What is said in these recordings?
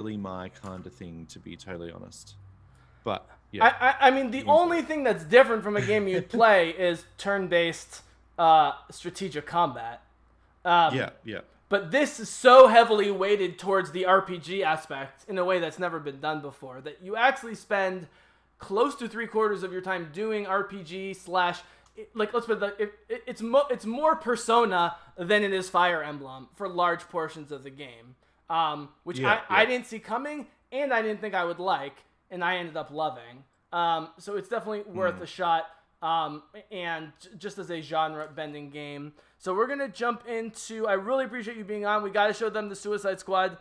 really my kind of thing, to be totally honest. But yeah, I mean, the only thing that's different from a game you'd play is turn-based strategic combat. yeah, yeah. But this is so heavily weighted towards the RPG aspect in a way that's never been done before that you actually spend close to 3/4 of your time doing RPG slash, like, let's put it, it's more Persona than it is Fire Emblem for large portions of the game, which I didn't see coming and I didn't think I would like, and I ended up loving. So it's definitely worth a shot. And just as a genre-bending game. So we're gonna jump into. I really appreciate you being on. We gotta show them the Suicide Squad,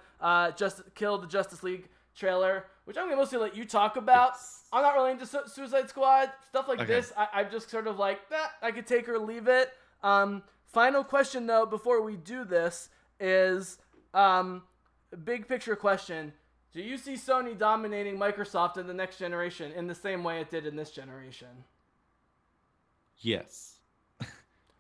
just killed the Justice League trailer, which I'm gonna mostly let you talk about. Yes. I'm not really into Suicide Squad stuff like this. I'm just sort of like, I could take or leave it. Final question though, before we do this, is big picture question. Do you see Sony dominating Microsoft in the next generation in the same way it did in this generation? Yes.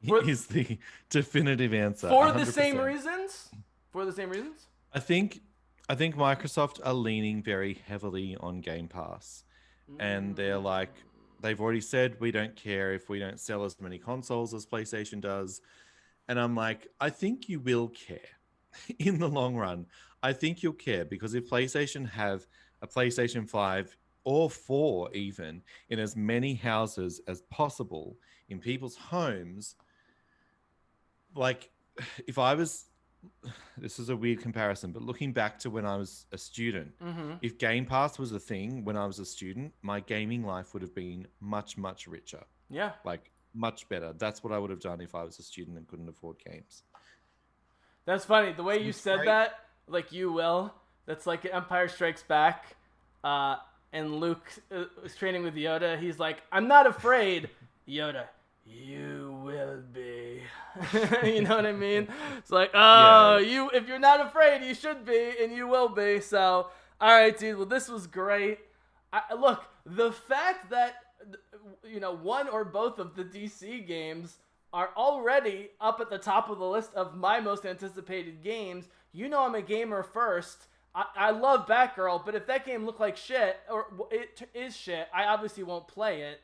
Is the definitive answer. For 100%. the same reasons? For the same reasons? I think Microsoft are leaning very heavily on Game Pass. And they're like, they've already said we don't care if we don't sell as many consoles as PlayStation does. And I'm like, I think you will care in the long run. I think you'll care because if PlayStation have a PlayStation 5 or 4 even in as many houses as possible in people's homes, like if I was, this is a weird comparison, but looking back to when I was a student, if Game Pass was a thing when I was a student, my gaming life would have been much, much richer. Yeah. Like much better. That's what I would have done if I was a student and couldn't afford games. That's funny. The way you said that, like you will, that's like Empire Strikes Back, and Luke is training with Yoda. He's like, I'm not afraid, Yoda. You will be. You know what I mean? It's like, you. If you're not afraid, you should be, and you will be. So, all right, dude. Well, this was great. Look, the fact that one or both of the DC games are already up at the top of the list of my most anticipated games. I'm a gamer first. I love Batgirl, but if that game looked like shit, or it is shit, I obviously won't play it.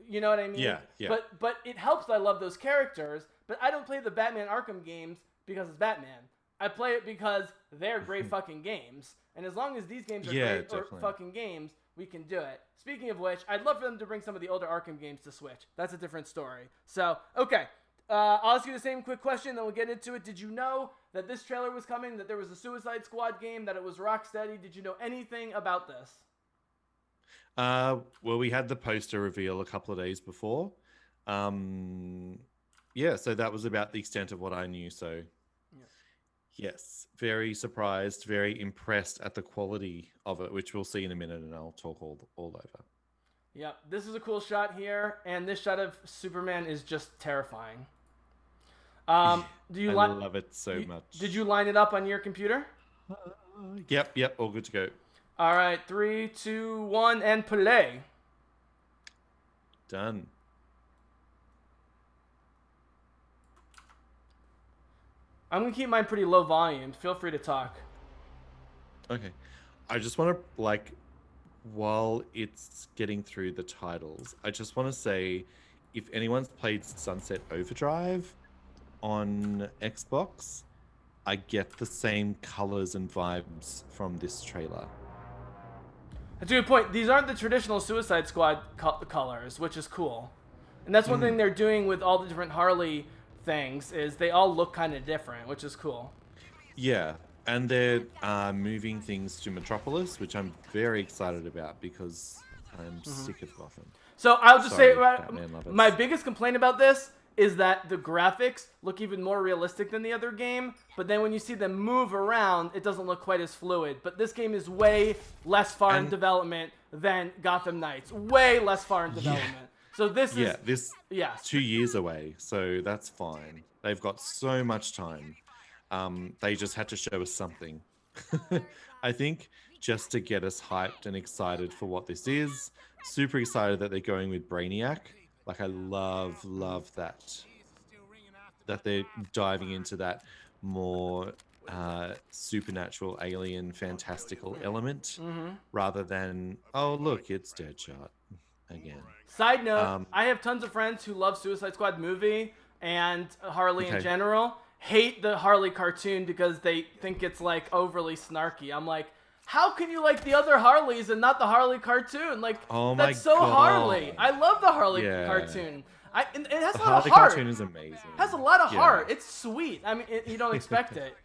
You know what I mean? Yeah. But it helps that I love those characters, but I don't play the Batman Arkham games because it's Batman. I play it because they're great fucking games. And as long as these games are great fucking games, we can do it. Speaking of which, I'd love for them to bring some of the older Arkham games to Switch. That's a different story. So, okay. I'll ask you the same quick question, then we'll get into it. Did you know that this trailer was coming, that there was a Suicide Squad game, that it was Rocksteady? Did you know anything about this? Well, we had the poster reveal a couple of days before. Yeah, so that was about the extent of what I knew. So, yes, very surprised, very impressed at the quality of it, which we'll see in a minute, and I'll talk all over. Yep, this is a cool shot here, and this shot of Superman is just terrifying. I love it so much. Did you line it up on your computer? Yep, all good to go. All right, 3, 2, 1, and play. Done. I'm going to keep mine pretty low volume. Feel free to talk. Okay. I just want to, while it's getting through the titles, I just want to say, if anyone's played Sunset Overdrive on Xbox, I get the same colors and vibes from this trailer. That's a good point. These aren't the traditional Suicide Squad colors, which is cool. And that's one thing they're doing with all the different Harley things, is they all look kind of different, which is cool. Yeah, and they're moving things to Metropolis, which I'm very excited about because I'm sick of Gotham. So I'll just say, my biggest complaint about this is that the graphics look even more realistic than the other game, but then when you see them move around, it doesn't look quite as fluid. But this game is way less far in development than Gotham Knights. Way less far in development. So this is... 2 years away, so that's fine. They've got so much time. They just had to show us something. I think just to get us hyped and excited for what this is. Super excited that they're going with Brainiac. Like, I love that they're diving into that more supernatural, alien, fantastical element, rather than, oh look, it's Deadshot again. Side note, I have tons of friends who love Suicide Squad movie and Harley in general, hate the Harley cartoon because they think it's like overly snarky. I'm like, how can you like the other Harleys and not the Harley cartoon? Like, that's so God. Harley. I love the Harley cartoon. It has a lot of heart. The cartoon is amazing. It has a lot of heart. It's sweet. I mean, you don't expect it.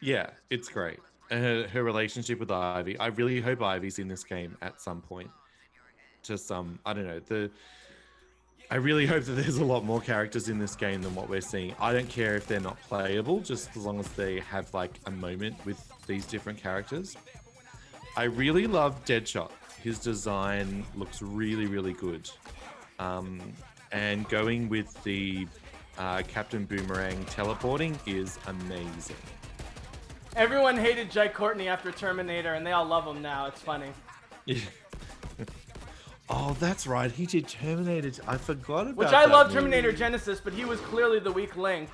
Yeah, it's great. Her relationship with Ivy. I really hope Ivy's in this game at some point. I don't know. I really hope that there's a lot more characters in this game than what we're seeing. I don't care if they're not playable, just as long as they have like a moment with these different characters. I really love Deadshot. His design looks really, really good. And going with the Captain Boomerang teleporting is amazing. Everyone hated Jai Courtney after Terminator, and they all love him now. It's funny. Oh, that's right. He did Terminator. I forgot about that. Which I love Terminator Genesis, but he was clearly the weak link.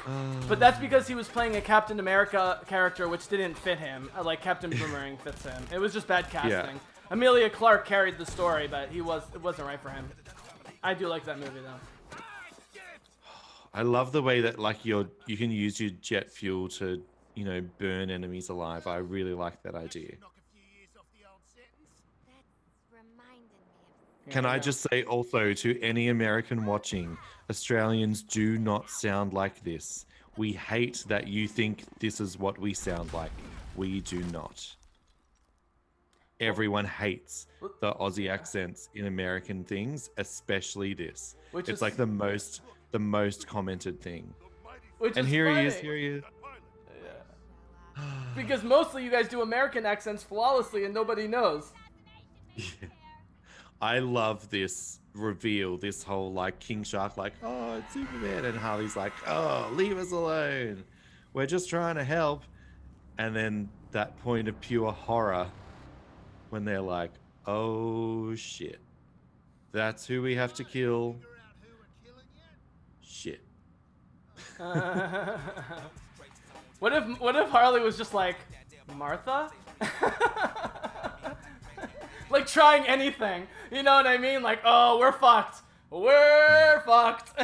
But that's because he was playing a Captain America character, which didn't fit him. Like Captain Boomerang fits him. It was just bad casting. Yeah. Emilia Clarke carried the story, but it wasn't right for him. I do like that movie though. I love the way that like you can use your jet fuel to, burn enemies alive. I really like that idea. Can I just say also to any American watching, Australians do not sound like this. We hate that you think this is what we sound like. We do not. Everyone hates the Aussie accents in American things, especially this. It's like the most commented thing. Here he is. Yeah. Because mostly you guys do American accents flawlessly and nobody knows. Yeah. I love this reveal, this whole like King Shark, like, oh, it's Superman, and Harley's like, oh, leave us alone. We're just trying to help. And then that point of pure horror when they're like, oh shit, that's who we have to kill. Shit. What if Harley was just like, Martha? Like trying anything, you know what I mean? Like, oh, we're fucked. We're fucked.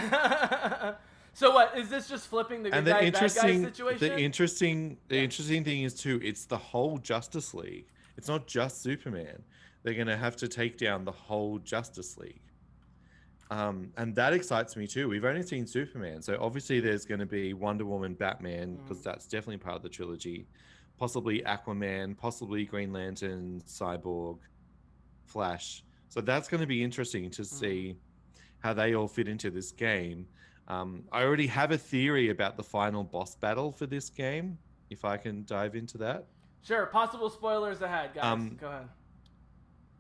So what is this? Just flipping the good guy, bad guy situation? The interesting thing is too. It's the whole Justice League. It's not just Superman. They're gonna have to take down the whole Justice League, and that excites me too. We've only seen Superman, so obviously there's going to be Wonder Woman, Batman, because that's definitely part of the trilogy. Possibly Aquaman, possibly Green Lantern, Cyborg, Flash. So that's going to be interesting to see how they all fit into this game. I already have a theory about the final boss battle for this game, if I can dive into that. Sure, possible spoilers ahead, guys. Go ahead.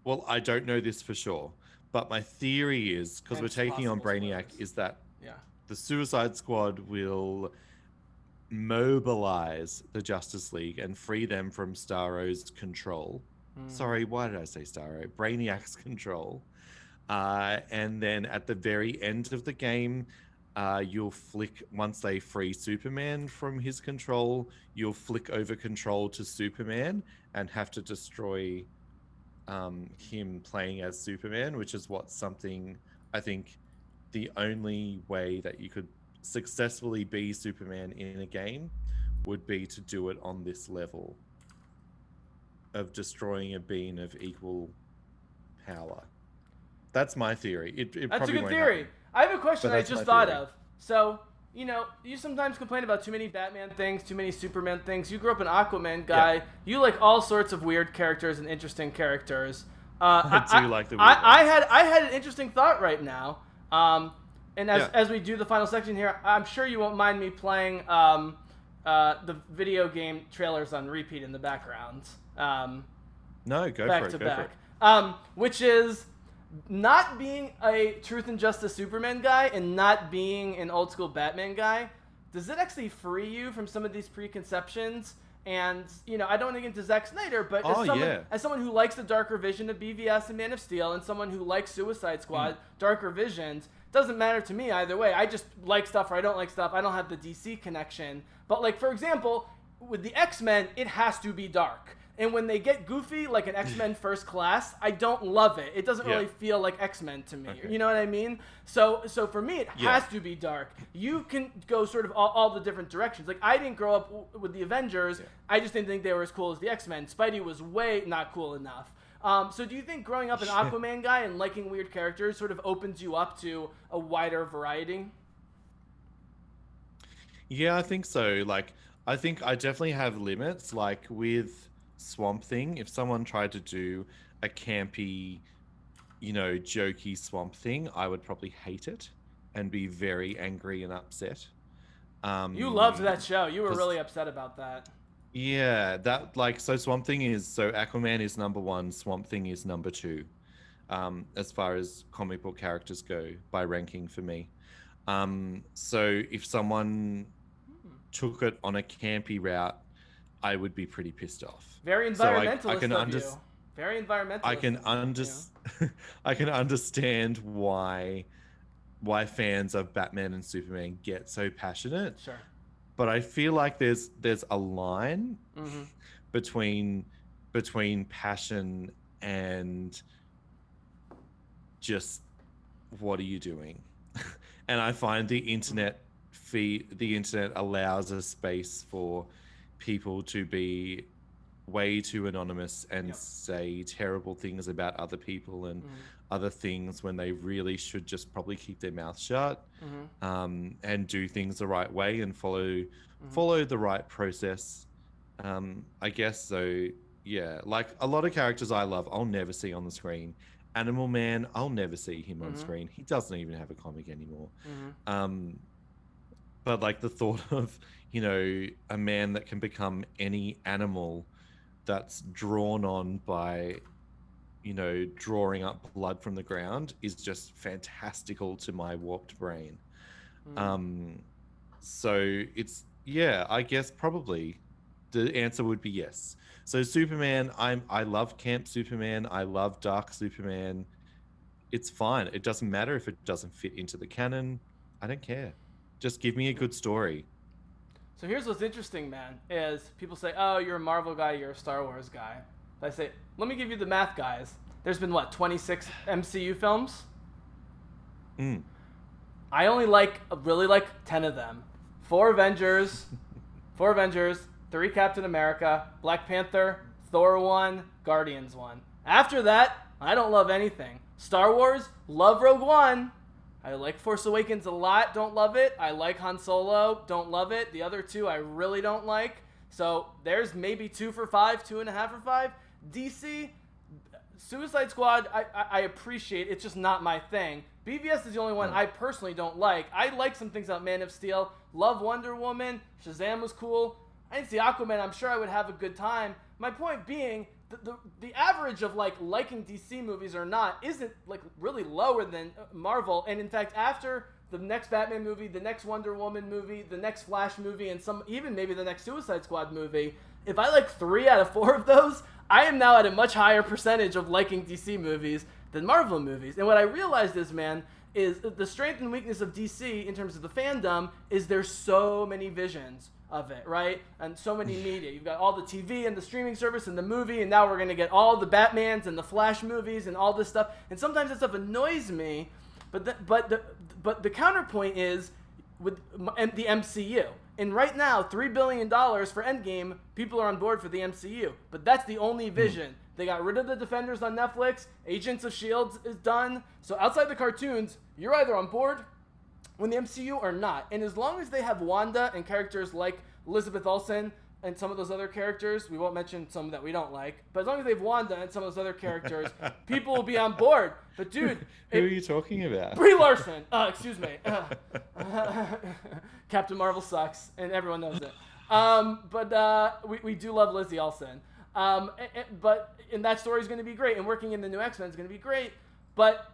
Well, I don't know this for sure, but my theory is, because we're taking on Brainiac, is that the Suicide Squad will mobilize the Justice League and free them from Starro's control. Sorry, why did I say Starro? Brainiac's control. And then at the very end of the game, you'll flick, once they free Superman from his control, you'll flick over control to Superman and have to destroy him playing as Superman, which is something I think the only way that you could successfully be Superman in a game would be to do it on this level of destroying a being of equal power. That's my theory. That's a good theory. Happen. I have a question I just thought of. So, you sometimes complain about too many Batman things, too many Superman things. You grew up an Aquaman guy. Yeah. You like all sorts of weird characters and interesting characters. I do like the weird I had an interesting thought right now. And as we do the final section here, I'm sure you won't mind me playing the video game trailers on repeat in the background. No, go back for it. To go back. For it. Which is not being a Truth and Justice Superman guy and not being an old school Batman guy. Does it actually free you from some of these preconceptions? And I don't want to get into Zack Snyder, but as someone who likes the darker vision of BVS and Man of Steel, and someone who likes Suicide Squad, darker visions, doesn't matter to me either way. I just like stuff or I don't like stuff. I don't have the DC connection. But like, for example, with the X-Men, it has to be dark. And when they get goofy, like an X-Men First Class, I don't love it. It doesn't really feel like X-Men to me. Okay. You know what I mean? So for me, it has to be dark. You can go sort of all the different directions. Like, I didn't grow up with the Avengers. Yeah. I just didn't think they were as cool as the X-Men. Spidey was way not cool enough. So do you think growing up an Aquaman guy and liking weird characters sort of opens you up to a wider variety? Yeah, I think so. Like, I think I definitely have limits. Like with Swamp Thing, if someone tried to do a campy, jokey Swamp Thing, I would probably hate it and be very angry and upset. You loved that show. You were really upset about that. Yeah, so Aquaman is number 1, Swamp Thing is number 2, as far as comic book characters go by ranking for me. So if someone took it on a campy route, I would be pretty pissed off. Very environmentalist of you. Very environmentalist. I can understand why fans of Batman and Superman get so passionate. Sure. But I feel like there's a line between passion and just what are you doing? And I find the internet allows a space for people to be way too anonymous and say terrible things about other people and other things when they really should just probably keep their mouth shut and do things the right way and follow the right process. I guess so. Yeah, like a lot of characters I love, I'll never see on the screen. Animal Man, I'll never see him on screen. He doesn't even have a comic anymore. But like the thought of, a man that can become any animal that's drawn on by, drawing up blood from the ground is just fantastical to my warped brain. So it's, I guess probably the answer would be yes. So Superman, I love Camp Superman. I love Dark Superman. It's fine. It doesn't matter if it doesn't fit into the canon. I don't care. Just give me a good story. So here's what's interesting, man, is people say, oh, you're a Marvel guy, you're a Star Wars guy. I say, let me give you the math, guys. There's been, 26 MCU films? I only really like 10 of them. 4 Avengers, 3 Captain America, Black Panther, Thor 1, Guardians 1. After that, I don't love anything. Star Wars, love Rogue One. I like Force Awakens a lot, don't love it. I like Han Solo, don't love it. The other 2 I really don't like. So there's maybe 2 for 5, 2.5 for 5. DC, Suicide Squad, I appreciate. It's just not my thing. BVS is the only one I personally don't like. I like some things about Man of Steel. Love Wonder Woman. Shazam was cool. I didn't see Aquaman. I'm sure I would have a good time. My point being, the average of liking DC movies or not isn't really lower than Marvel. And in fact, after the next Batman movie, the next Wonder Woman movie, the next Flash movie, and even maybe the next Suicide Squad movie, if I like 3 out of 4 of those, I am now at a much higher percentage of liking DC movies than Marvel movies. And what I realized is, man, is the strength and weakness of DC in terms of the fandom is there's so many visions of it, right? And so many media. You've got all the TV and the streaming service and the movie, and now we're going to get all the Batmans and the Flash movies and all this stuff. And sometimes that stuff annoys me, but the counterpoint is with the MCU. And right now, $3 billion for Endgame, people are on board for the MCU. But that's the only vision. They got rid of the Defenders on Netflix. Agents of S.H.I.E.L.D. is done. So outside the cartoons, you're either on board with the MCU or not. And as long as they have Wanda and characters like Elizabeth Olsen and some of those other characters, we won't mention some that we don't like, but as long as they have Wanda and some of those other characters, people will be on board. But dude, who are you talking about? Brie Larson. Excuse me. Captain Marvel sucks, and everyone knows it. But we do love Lizzie Olsen. And that story is going to be great, and working in the new X-Men is going to be great. But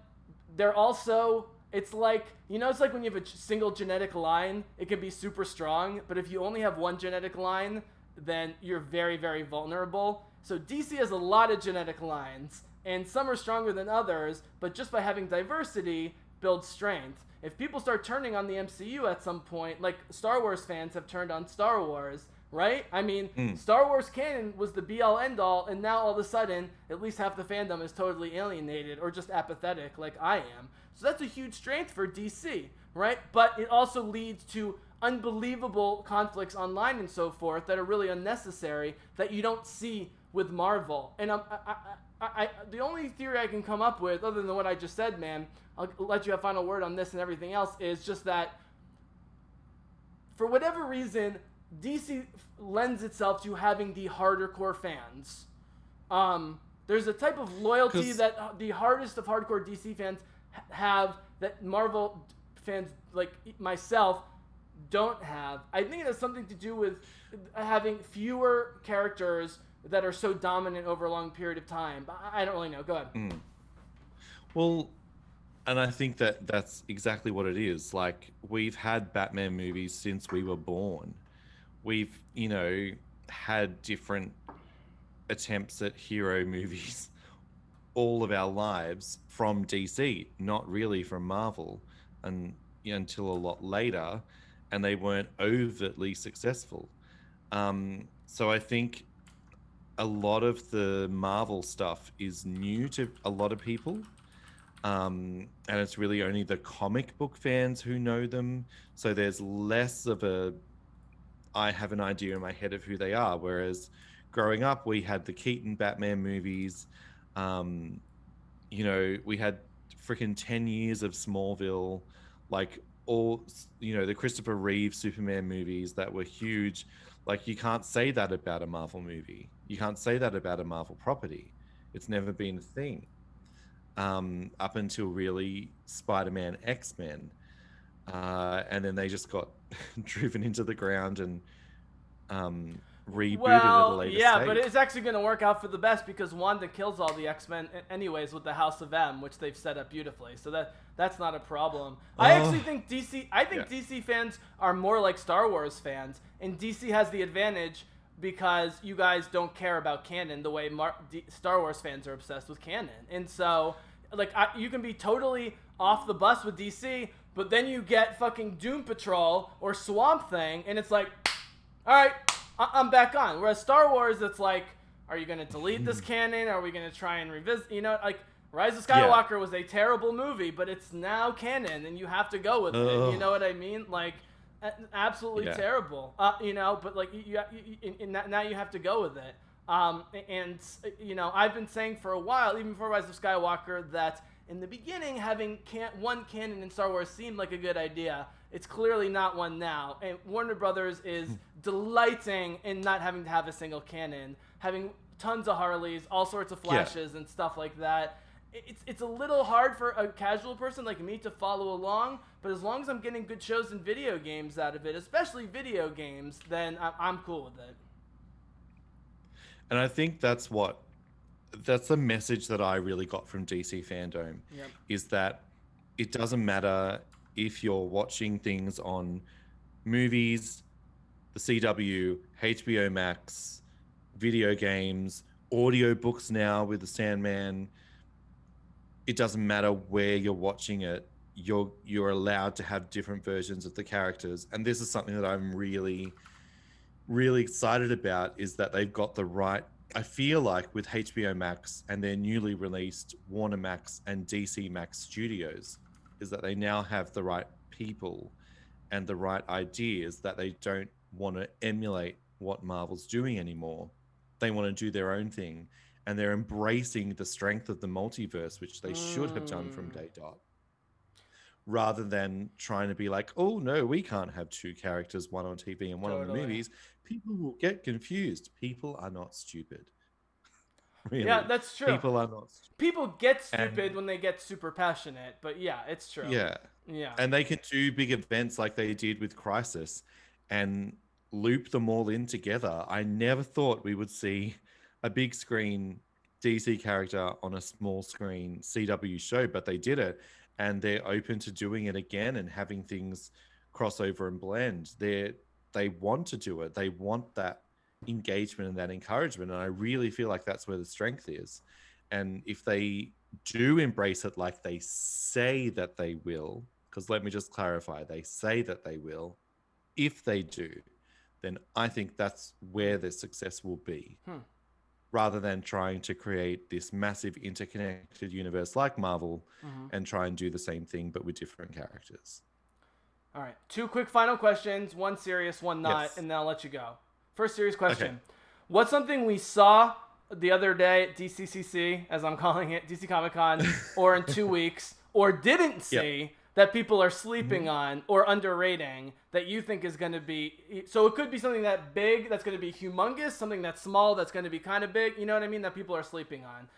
they're also, it's like when you have a single genetic line, it can be super strong, but if you only have one genetic line, then you're very, very vulnerable. So DC has a lot of genetic lines, and some are stronger than others, but just by having diversity builds strength. If people start turning on the MCU at some point, like Star Wars fans have turned on Star Wars, right? I mean, Mm. Star Wars canon was the be all end all, and now all of a sudden, at least half the fandom is totally alienated or just apathetic, like I am. So that's a huge strength for DC, right? But it also leads to unbelievable conflicts online and so forth that are really unnecessary that you don't see with Marvel. And the only theory I can come up with, other than what I just said, man, I'll let you have final word on this and everything else, is just that for whatever reason, DC lends itself to having the harder core fans. There's a type of loyalty that the hardest of hardcore DC fans have that Marvel fans like myself don't have. I think it has something to do with having fewer characters that are so dominant over a long period of time. But I don't really know. Go ahead. Well, and I think that that's exactly what it is. Like, we've had Batman movies since we were born. We've, had different attempts at hero movies all of our lives from DC, not really from Marvel, and until a lot later, and they weren't overtly successful. So I think a lot of the Marvel stuff is new to a lot of people. And it's really only the comic book fans who know them. So there's less of I have an idea in my head of who they are. Whereas growing up, we had the Keaton Batman movies. We had freaking 10 years of Smallville, like all, the Christopher Reeve Superman movies that were huge. Like, you can't say that about a Marvel movie. You can't say that about a Marvel property. It's never been a thing. Up until really Spider-Man, X-Men. And then they just got driven into the ground and rebooted at a later stage. But it's actually going to work out for the best because Wanda kills all the X-Men anyways with the House of M, which they've set up beautifully. So that's not a problem. I actually think DC fans are more like Star Wars fans, and DC has the advantage because you guys don't care about canon the way Star Wars fans are obsessed with canon. And so, you can be totally off the bus with DC, but then you get fucking Doom Patrol or Swamp Thing, and it's like, all right, I'm back on. Whereas Star Wars, it's like, are you going to delete this canon? Are we going to try and revisit? Rise of Skywalker was a terrible movie, but it's now canon, and you have to go with it. You know what I mean? Absolutely terrible. But now you have to go with it. I've been saying for a while, even before Rise of Skywalker, that in the beginning having one canon in Star Wars seemed like a good idea. It's clearly not one now, and Warner Brothers is delighting in not having to have a single canon, having tons of Harleys, all sorts of flashes and stuff like that. It's a little hard for a casual person like me to follow along, but as long as I'm getting good shows and video games out of it, especially video games, then I'm cool with it. And I think that's the message that I really got from DC Fandom, is that it doesn't matter if you're watching things on movies, the CW, HBO Max, video games, audiobooks now with the Sandman. It doesn't matter where you're watching it. You're allowed to have different versions of the characters. And this is something that I'm really, really excited about, is that they've got the right, I feel like with HBO Max and their newly released Warner Max and DC Max studios, is that they now have the right people and the right ideas, that they don't want to emulate what Marvel's doing anymore. They want to do their own thing, and they're embracing the strength of the multiverse, which they should have done from day dot, rather than trying to be like, oh no, we can't have two characters, one on TV and one on the movies. People will get confused. People are not stupid. Really. Yeah, that's true. People are not stupid. People get stupid when they get super passionate, but yeah, it's true. Yeah. And they can do big events like they did with Crisis and loop them all in together. I never thought we would see a big screen DC character on a small screen CW show, but they did it, and they're open to doing it again and having things cross over and blend. They want to do it. They want that engagement and that encouragement, and I really feel like that's where the strength is. And if they do embrace it like they say that they will, because let me just clarify, they say that they will, if they do, then I think that's where the success will be. Hmm. Rather than trying to create this massive interconnected universe like Marvel Mm-hmm. and try and do the same thing but with different characters. All right. 2 quick final questions. One serious, one not, Yes. and then I'll let you go. First serious Okay. question. What's something we saw the other day at DCCC, as I'm calling it, DC Comic Con, or in 2 weeks, or didn't Yep. see that people are sleeping Mhm. on or underrating that you think is going to be... So it could be something that big that's going to be humongous, something that's small that's going to be kind of big, you know what I mean, that people are sleeping on.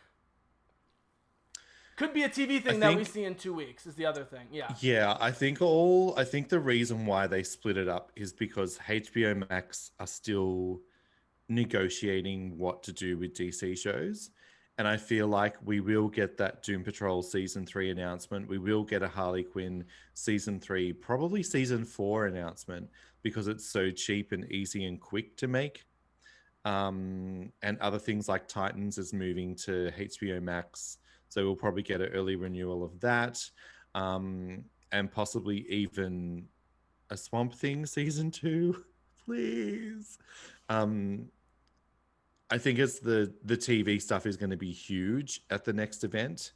Could be a TV thing that we see in 2 weeks is the other thing. Yeah. Yeah, I think the reason why they split it up is because HBO Max are still negotiating what to do with DC shows. And I feel like we will get that Doom Patrol season 3 announcement. We will get a Harley Quinn season 3, probably season 4 announcement because it's so cheap and easy and quick to make. And other things like Titans is moving to HBO Max. So we'll probably get an early renewal of that. And possibly even a Swamp Thing season 2, please. I think it's the TV stuff is going to be huge at the next event.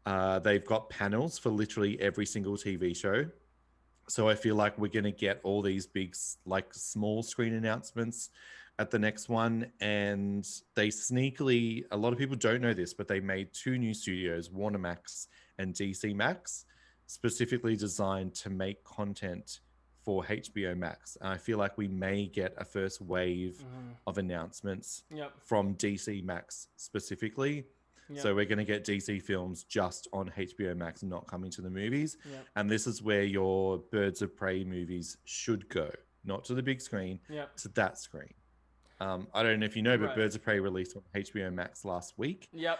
They've got panels for literally every single TV show. So I feel like we're going to get all these big, like small screen announcements at the next one. And they sneakily, a lot of people don't know this, but they made 2 new studios, Warner Max and DC Max, specifically designed to make content for HBO Max. And I feel like we may get a first wave of announcements from DC Max specifically. Yep. So we're going to get DC films just on HBO Max, not coming to the movies. Yep. And this is where your Birds of Prey movies should go, not to the big screen, to that screen. I don't know if you know, but Birds of Prey released on HBO Max last week. Yep.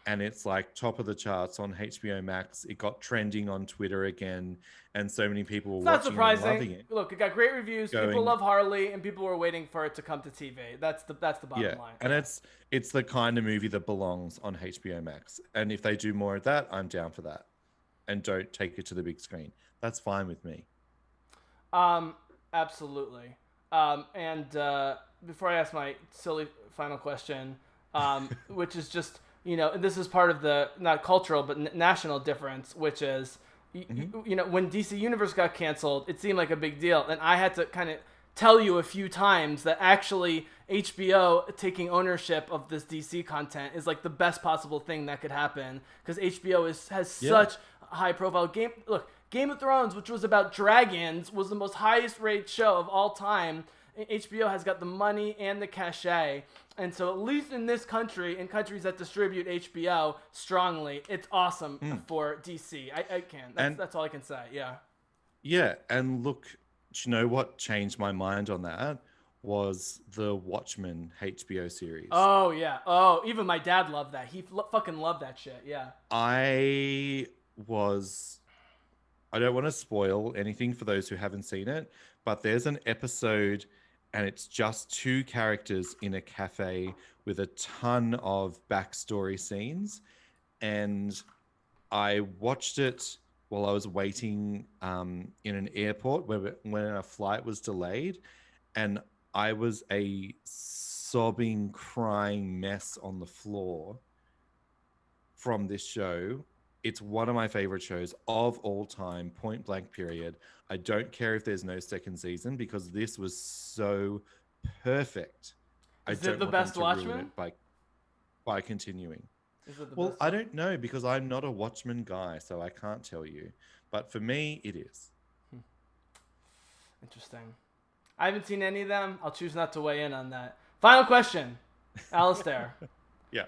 And it's like top of the charts on HBO Max. It got trending on Twitter again, and so many people were watching and loving it. Look, it got great reviews. People love Harley, and people were waiting for it to come to TV. That's the bottom line. And it's the kind of movie that belongs on HBO Max. And if they do more of that, I'm down for that. And don't take it to the big screen. That's fine with me. Absolutely. And before I ask my silly final question, which is just, this is part of the, not cultural, but national difference, which is, when DC Universe got canceled, it seemed like a big deal. And I had to kind of tell you a few times that actually HBO taking ownership of this DC content is like the best possible thing that could happen, because HBO has such a high profile game. Look, Game of Thrones, which was about dragons, was the most highest rated show of all time. HBO has got the money and the cachet. And so at least in this country, in countries that distribute HBO strongly, it's awesome for DC. I can. That's all I can say. Yeah. Yeah. And look, do you know what changed my mind on that? Was the Watchmen HBO series. Oh, yeah. Oh, even my dad loved that. He fucking loved that shit. Yeah. I don't want to spoil anything for those who haven't seen it, but there's an episode and it's just 2 characters in a cafe with a ton of backstory scenes. And I watched it while I was waiting in an airport when a flight was delayed. And I was a sobbing, crying mess on the floor from this show. It's one of my favorite shows of all time, point blank period. I don't care if there's no second season because this was so perfect. Is it the best Watchmen? By continuing. Is it the Well, best? I don't know because I'm not a Watchmen guy, so I can't tell you. But for me, it is. Interesting. I haven't seen any of them. I'll choose not to weigh in on that. Final question, Alaisdair. Yeah.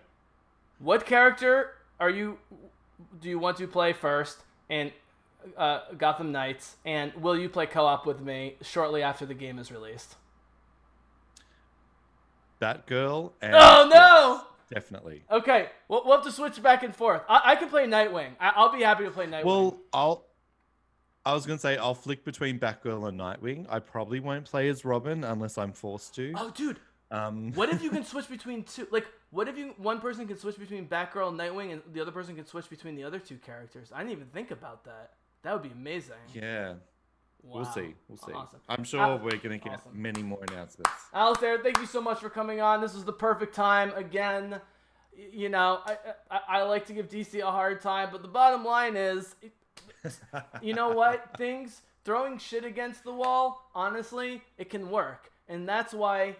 What character do you want to play first in Gotham Knights, and will you play co-op with me shortly after the game is released? Batgirl and... Oh, no! Yes, definitely. Okay, we'll have to switch back and forth. I can play Nightwing. I'll be happy to play Nightwing. Well, I was going to say I'll flick between Batgirl and Nightwing. I probably won't play as Robin unless I'm forced to. Oh, dude. What if you can switch between 2? Like, what if one person can switch between Batgirl and Nightwing, and the other person can switch between the other 2 characters? I didn't even think about that. That would be amazing. Yeah. Wow. We'll see. We'll see. Awesome. I'm sure we're going to get many more announcements. Alaisdair, thank you so much for coming on. This was the perfect time. Again, you know, I like to give DC a hard time, but the bottom line is, you know what? Throwing shit against the wall, honestly, it can work. And that's why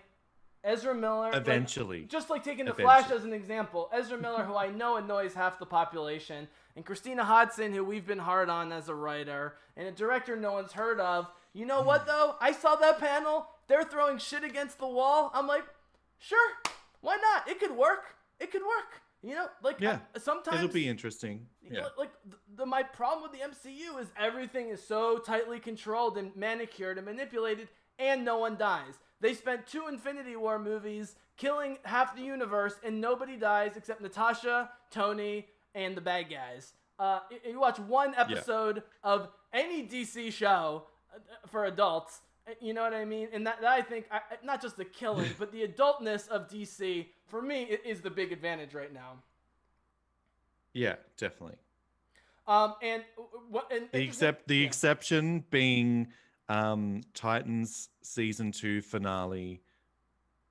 Ezra Miller... Eventually. Just like taking The Flash as an example. Ezra Miller, who I know annoys half the population, and Christina Hodson, who we've been hard on as a writer, and a director no one's heard of. You know what, though? I saw that panel. They're throwing shit against the wall. I'm like, sure, why not? It could work. It could work. You know, like, sometimes... It'll be interesting. Yeah. Like, my problem with the MCU is everything is so tightly controlled and manicured and manipulated, and no one dies. They spent 2 Infinity War movies killing half the universe, and nobody dies except Natasha, Tony, and the bad guys. You watch one episode of any DC show for adults, you know what I mean? And that I think, not just the killing, but the adultness of DC, for me, is the big advantage right now. Yeah, definitely. The exception being Titans season 2 finale.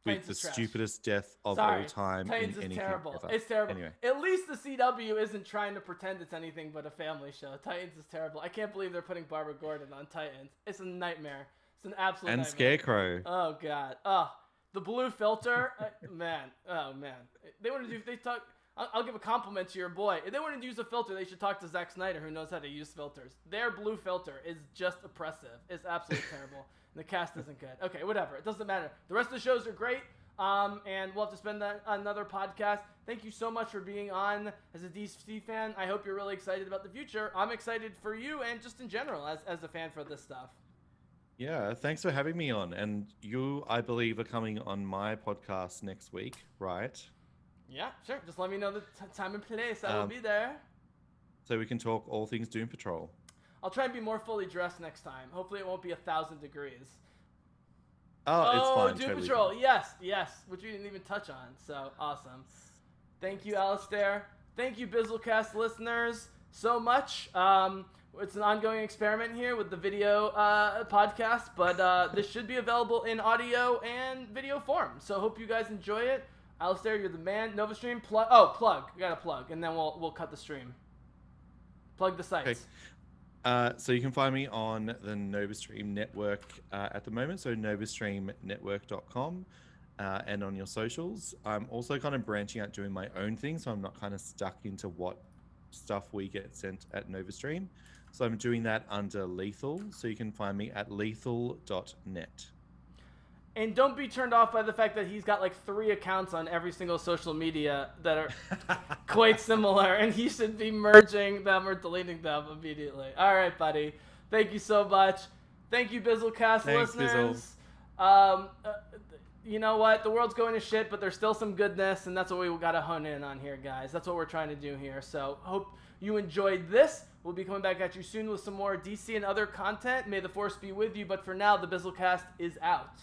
With the stupidest death of all time. Titans in is anything terrible. ever. It's terrible. Anyway. At least the CW isn't trying to pretend it's anything but a family show. Titans is terrible. I can't believe they're putting Barbara Gordon on Titans. It's a nightmare. It's an absolute nightmare. And Scarecrow. Oh, God. Oh, the blue filter. Man. Oh, man. They want to do... They talk... I'll give a compliment to your boy. If they want to use a filter, they should talk to Zack Snyder, who knows how to use filters. Their blue filter is just oppressive. It's absolutely terrible. And the cast isn't good. Okay, whatever. It doesn't matter. The rest of the shows are great. And we'll have to spend another podcast. Thank you so much for being on as a DC fan. I hope you're really excited about the future. I'm excited for you and just in general as a fan for this stuff. Yeah, thanks for having me on. And you, I believe, are coming on my podcast next week, right? Yeah, sure. Just let me know the time and place. I will be there. So we can talk all things Doom Patrol. I'll try and be more fully dressed next time. Hopefully it won't be 1,000 degrees. Oh, it's fine. Doom totally Patrol. fine. Yes, which we didn't even touch on. So awesome. Thank you, Alaisdair. Thank you, BizzleCast listeners, so much. It's an ongoing experiment here with the video podcast, but this should be available in audio and video form. So hope you guys enjoy it. Alaisdair, you're the man. Novastream, plug. We got to plug, and then we'll cut the stream. Plug the sites. Okay. So you can find me on the Novastream network at the moment, so novastreamnetwork.com, and on your socials. I'm also kind of branching out doing my own thing, so I'm not kind of stuck into what stuff we get sent at Novastream. So I'm doing that under Lethal, so you can find me at lethal.net. And don't be turned off by the fact that he's got like 3 accounts on every single social media that are quite similar, and he should be merging them or deleting them immediately. All right, buddy. Thank you so much. Thank you, BizzleCast listeners. Bizzle. You know what? The world's going to shit, but there's still some goodness, and that's what we got to hone in on here, guys. That's what we're trying to do here. So hope you enjoyed this. We'll be coming back at you soon with some more DC and other content. May the Force be with you, but for now, the BizzleCast is out.